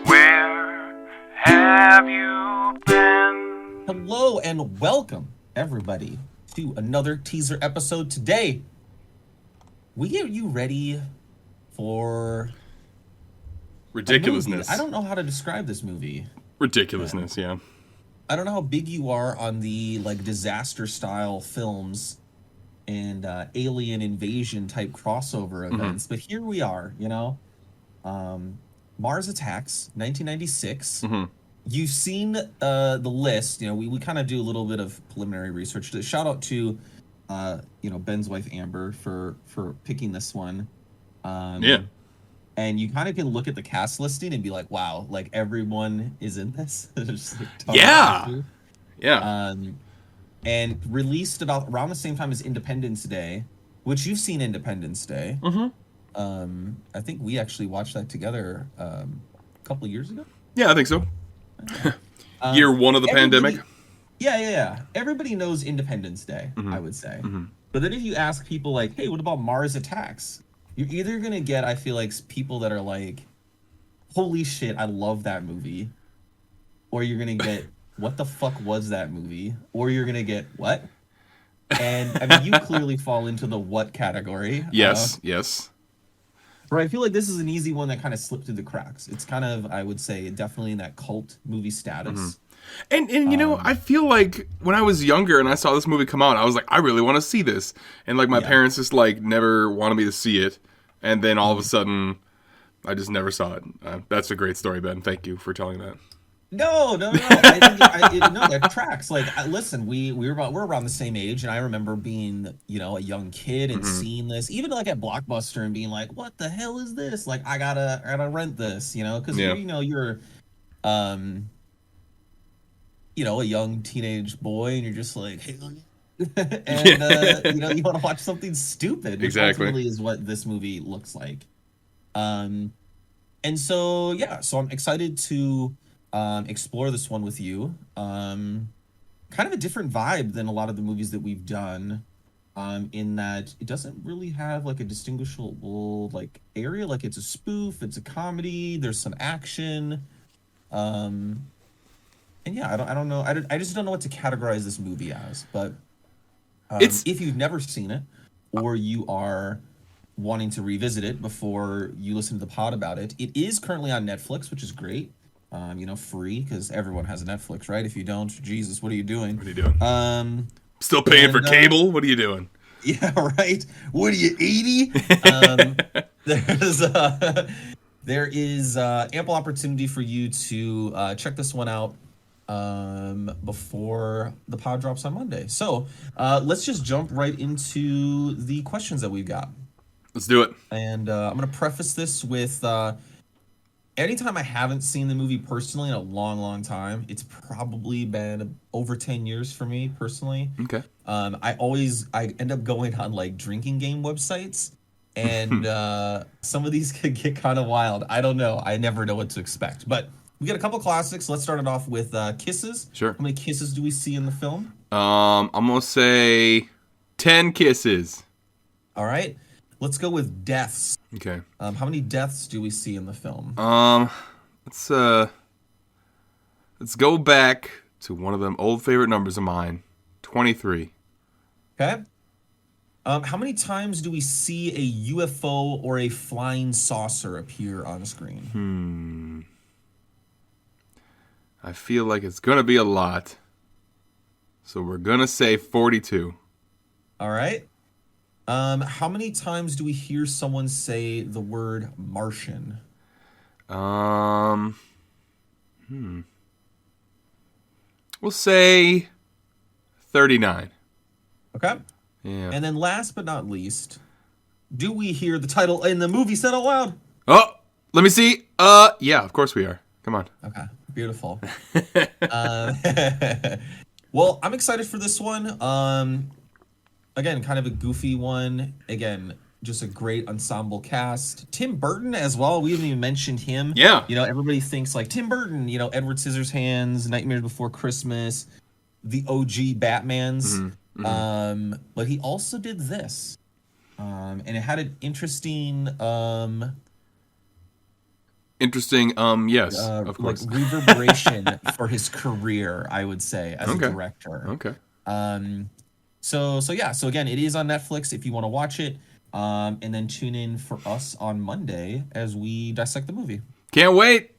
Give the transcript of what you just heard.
Where have you been? Hello and welcome, everybody, to another teaser episode. Today, we get you ready for ridiculousness. I don't know how to describe this movie. Ridiculousness, yeah. I don't know how big you are on the disaster style films and alien invasion type crossover events, but here we are, Mars Attacks, 1996. You've seen the list. We kind of do a little bit of preliminary research. Shout out to Ben's wife Amber for picking this one. Yeah. And you kind of can look at the cast listing and be like, wow, like everyone is in this. Just, like, Yeah. And released around the same time as Independence Day, which you've seen Independence Day. I think we actually watched that together a couple of years ago. Yeah, I think so. Year one of the pandemic. Yeah. Everybody knows Independence Day, I would say. But then if you ask people like, hey, what about Mars Attacks? You're either going to get, I feel like, people that are like, holy shit, I love that movie. Or you're going to get, what the fuck was that movie? Or you're going to get, what? And, I mean, you clearly fall into the what category. Yes. But I feel like this is an easy one that kind of slipped through the cracks. It's kind of, I would say, definitely in that cult movie status. And I feel like when I was younger and I saw this movie come out, I was like, I really want to see this. And like my parents just like never wanted me to see it. And then all of a sudden, I just never saw it. That's a great story, Ben. Thank you for telling that. No. I think that tracks. Like, listen, we're around the same age, and I remember being, a young kid and seeing this, even like at Blockbuster, and being like, "What the hell is this? Like, I gotta rent this," because you're, a young teenage boy, and you're just like, "Hey," and you want to watch something stupid, which exactly ultimately is what this movie looks like. And so I'm excited to explore this one with you. Kind of a different vibe than a lot of the movies that we've done, in that it doesn't really have like a distinguishable like area. Like, it's a spoof, it's a comedy, there's some action, and I don't know. I just don't know what to categorize this movie as. But if you've never seen it, or you are wanting to revisit it before you listen to the pod about it, it is currently on Netflix, which is great. Free, because everyone has a Netflix, right? If you don't, Jesus, what are you doing? Still paying for cable? What are you doing? Yeah, right. What are you, 80? There is ample opportunity for you to check this one out before the pod drops on Monday. So let's just jump right into the questions that we've got. Let's do it. And I'm going to preface this with anytime I haven't seen the movie personally in a long, long time, it's probably been over 10 years for me personally. Okay. I end up going on like drinking game websites, and some of these could get kind of wild. I don't know. I never know what to expect. But we got a couple classics. Let's start it off with kisses. Sure. How many kisses do we see in the film? I'm going to say 10 kisses. All right. Let's go with deaths. Okay. How many deaths do we see in the film? Let's go back to one of them old favorite numbers of mine, 23. Okay. How many times do we see a UFO or a flying saucer appear on screen? I feel like it's going to be a lot. So we're going to say 42. All right. How many times do we hear someone say the word Martian? We'll say 39. Okay. Yeah. And then last but not least, do we hear the title in the movie said out loud? Oh, let me see. Yeah, of course we are. Come on. Okay. Beautiful. Well, I'm excited for this one. Again, kind of a goofy one. Again, just a great ensemble cast. Tim Burton as well. We haven't even mentioned him. Yeah. Everybody thinks like Tim Burton, Edward Scissorhands, Nightmare Before Christmas, the OG Batmans. But he also did this. And it had an interesting interesting. Yes, of like course. reverberation for his career, I would say, as a Okay. director. Okay. Um, so yeah. So again, it is on Netflix if you want to watch it. And then tune in for us on Monday as we dissect the movie. Can't wait.